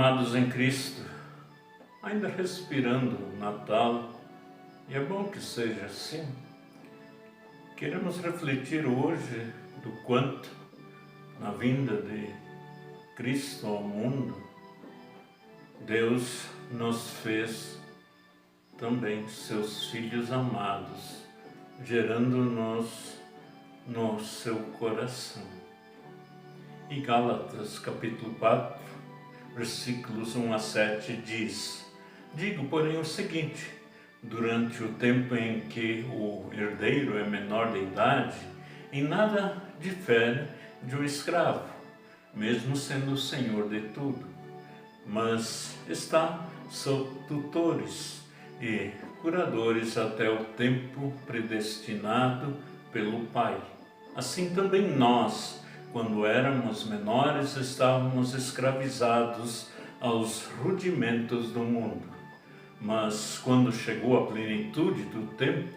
Amados em Cristo, ainda respirando o Natal, e é bom que seja assim, queremos refletir hoje do quanto, na vinda de Cristo ao mundo, Deus nos fez também seus filhos amados, gerando-nos no seu coração. E Gálatas capítulo 4, versículos 1 a 7 diz: digo, porém, o seguinte: durante o tempo em que o herdeiro é menor de idade, em nada difere de um escravo, mesmo sendo o senhor de tudo, mas está sob tutores e curadores até o tempo predestinado pelo Pai. Assim também nós, quando éramos menores, estávamos escravizados aos rudimentos do mundo. Mas quando chegou a plenitude do tempo,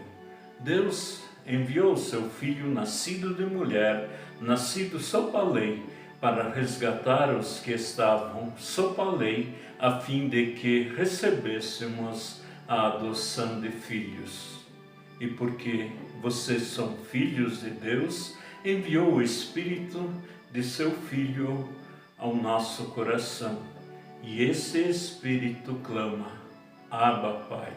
Deus enviou seu Filho, nascido de mulher, nascido sob a lei, para resgatar os que estavam sob a lei, a fim de que recebêssemos a adoção de filhos. E porque vocês são filhos de Deus, enviou o Espírito de seu Filho ao nosso coração. E esse Espírito clama: Abba, Pai.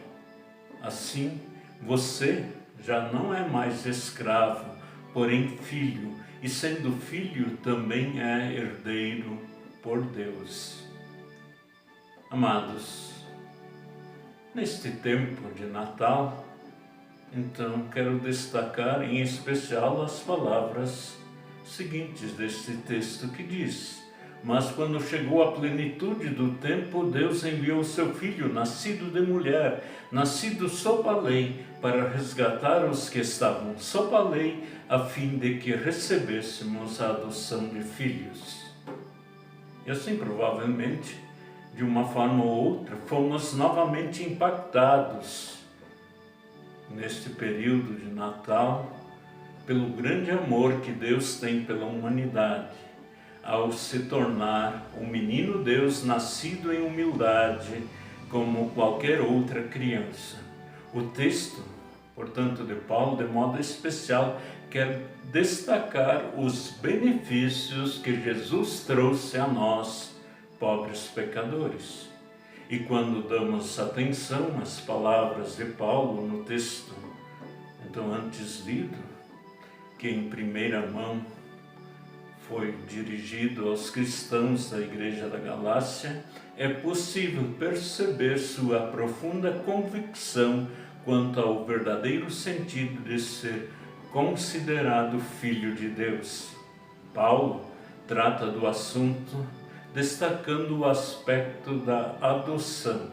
Assim, você já não é mais escravo, porém filho, e sendo filho também é herdeiro por Deus. Amados, neste tempo de Natal, então quero destacar em especial as palavras seguintes deste texto que diz: mas quando chegou a plenitude do tempo, Deus enviou seu Filho, nascido de mulher, nascido sob a lei, para resgatar os que estavam sob a lei, a fim de que recebêssemos a adoção de filhos. E assim, provavelmente, de uma forma ou outra, fomos novamente impactados neste período de Natal pelo grande amor que Deus tem pela humanidade, ao se tornar um menino Deus nascido em humildade, como qualquer outra criança. O texto, portanto, de Paulo, de modo especial, quer destacar os benefícios que Jesus trouxe a nós, pobres pecadores. E quando damos atenção às palavras de Paulo no texto, então antes lido, que em primeira mão foi dirigido aos cristãos da Igreja da Galácia, é possível perceber sua profunda convicção quanto ao verdadeiro sentido de ser considerado filho de Deus. Paulo trata do assunto destacando o aspecto da adoção.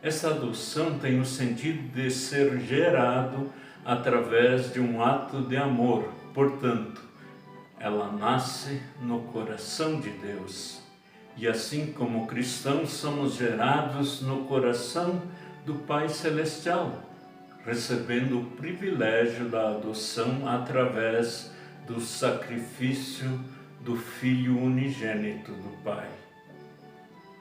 Essa adoção tem o sentido de ser gerado através de um ato de amor, portanto, ela nasce no coração de Deus. E assim como cristãos somos gerados no coração do Pai Celestial, recebendo o privilégio da adoção através do sacrifício do Filho unigênito do Pai.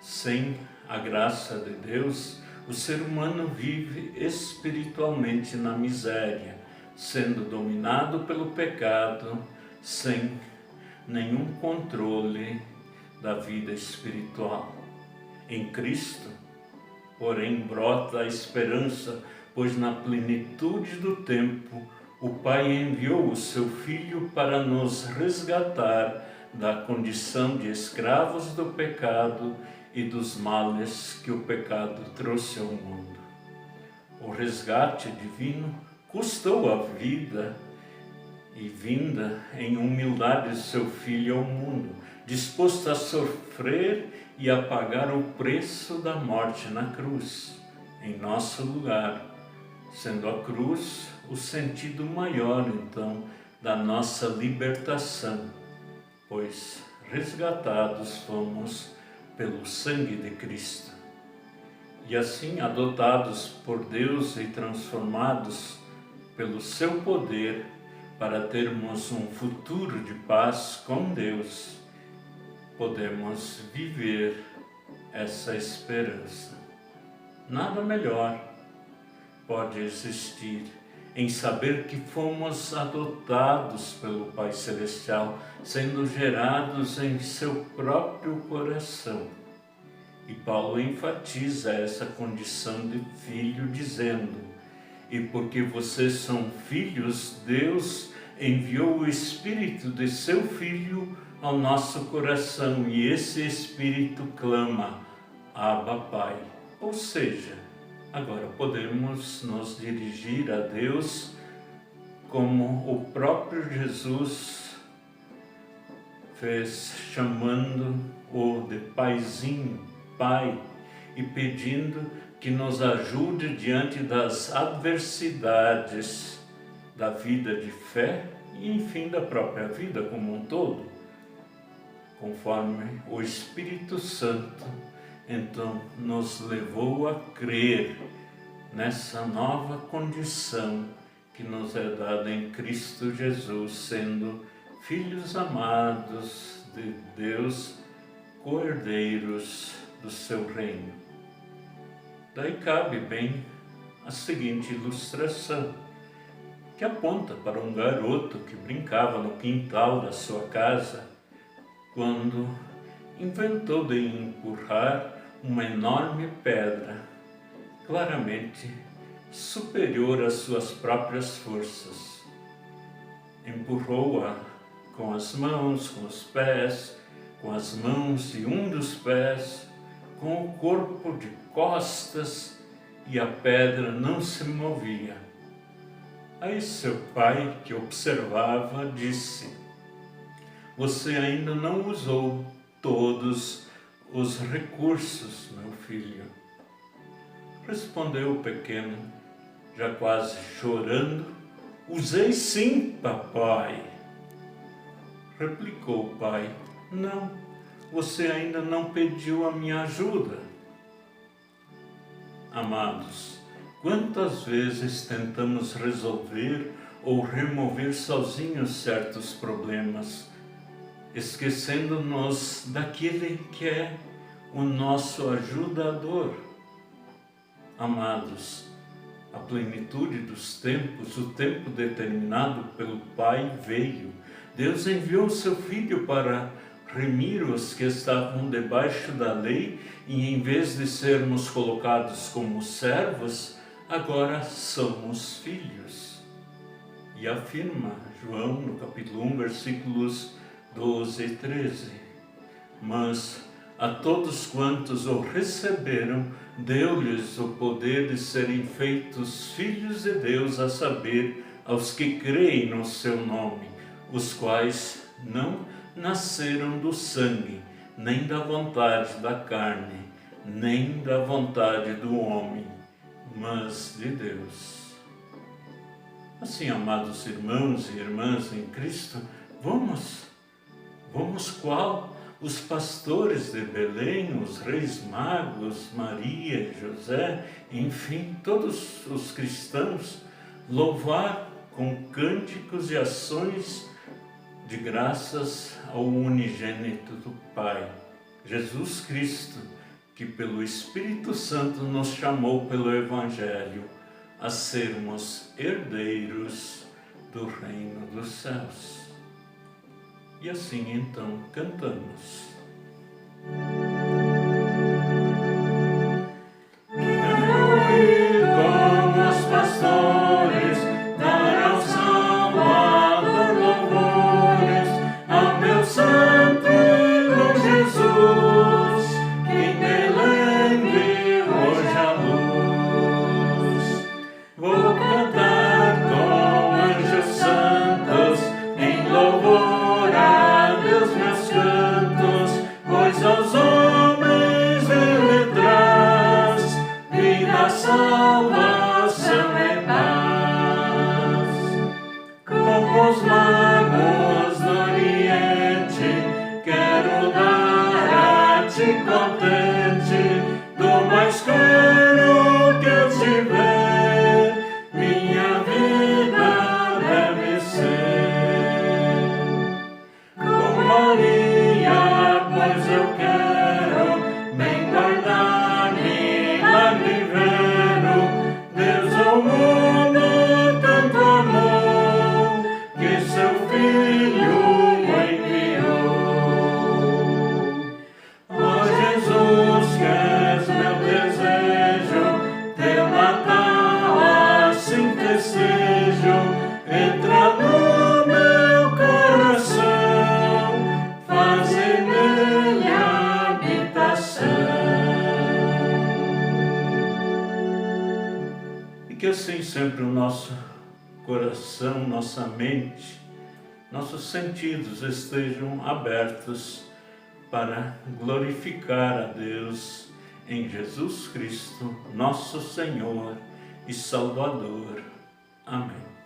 Sem a graça de Deus, o ser humano vive espiritualmente na miséria, sendo dominado pelo pecado, sem nenhum controle da vida espiritual. Em Cristo, porém, brota a esperança, pois na plenitude do tempo, o Pai enviou o seu Filho para nos resgatar da condição de escravos do pecado e dos males que o pecado trouxe ao mundo. O resgate divino custou a vida e vinda em humildade de seu Filho ao mundo, disposto a sofrer e a pagar o preço da morte na cruz, em nosso lugar, sendo a cruz o sentido maior, então, da nossa libertação, pois resgatados fomos pelo sangue de Cristo. E assim, adotados por Deus e transformados pelo seu poder, para termos um futuro de paz com Deus, podemos viver essa esperança. Nada melhor pode existir em saber que fomos adotados pelo Pai Celestial, sendo gerados em seu próprio coração. E Paulo enfatiza essa condição de filho, dizendo: e porque vocês são filhos, Deus enviou o Espírito de seu Filho ao nosso coração, e esse Espírito clama: Abba, Pai. Ou seja, agora podemos nos dirigir a Deus como o próprio Jesus fez, chamando-o de Paizinho, Pai, e pedindo que nos ajude diante das adversidades da vida de fé e, enfim, da própria vida como um todo, conforme o Espírito Santo então nos levou a crer nessa nova condição que nos é dada em Cristo Jesus, sendo filhos amados de Deus, co-herdeiros do seu reino. Daí cabe bem a seguinte ilustração, que aponta para um garoto que brincava no quintal da sua casa, quando inventou de empurrar uma enorme pedra, claramente superior às suas próprias forças. Empurrou-a com as mãos, com os pés, com as mãos e um dos pés, com o corpo de costas, e a pedra não se movia. Aí seu pai, que observava, disse: você ainda não usou todos os recursos, meu filho. Respondeu o pequeno, já quase chorando: usei sim, papai. Replicou o pai: não, você ainda não pediu a minha ajuda. Amados, quantas vezes tentamos resolver ou remover sozinhos certos problemas, esquecendo-nos daquele que é o nosso ajudador. Amados, a plenitude dos tempos, o tempo determinado pelo Pai veio. Deus enviou o seu Filho para remir os que estavam debaixo da lei, e em vez de sermos colocados como servos, agora somos filhos. E afirma João no capítulo 1, versículos 12 e 13. Mas a todos quantos o receberam, deu-lhes o poder de serem feitos filhos de Deus, a saber, aos que creem no seu nome, os quais não nasceram do sangue, nem da vontade da carne, nem da vontade do homem, mas de Deus. Assim, amados irmãos e irmãs em Cristo, vamos qual os pastores de Belém, os reis magos, Maria, José, enfim, todos os cristãos, louvar com cânticos e ações de graças ao unigênito do Pai, Jesus Cristo, que pelo Espírito Santo nos chamou pelo Evangelho a sermos herdeiros do reino dos céus. E assim então cantamos. Quero ir com os pastores, dar ao Salvador louvores, ao meu Santo Filho Jesus, que me leve hoje a luz. Vou cantar com anjos santos em louvor a Deus meus cantos, pois aos homens Ele traz vida, salvação e paz. Como os magos do Oriente, quero dar a Ti contente, do mais caro que eu tiver, minha vida deve ser. Com Maria, pois eu quero bem guardar assim sempre o nosso coração, nossa mente, nossos sentidos estejam abertos para glorificar a Deus em Jesus Cristo, nosso Senhor e Salvador. Amém.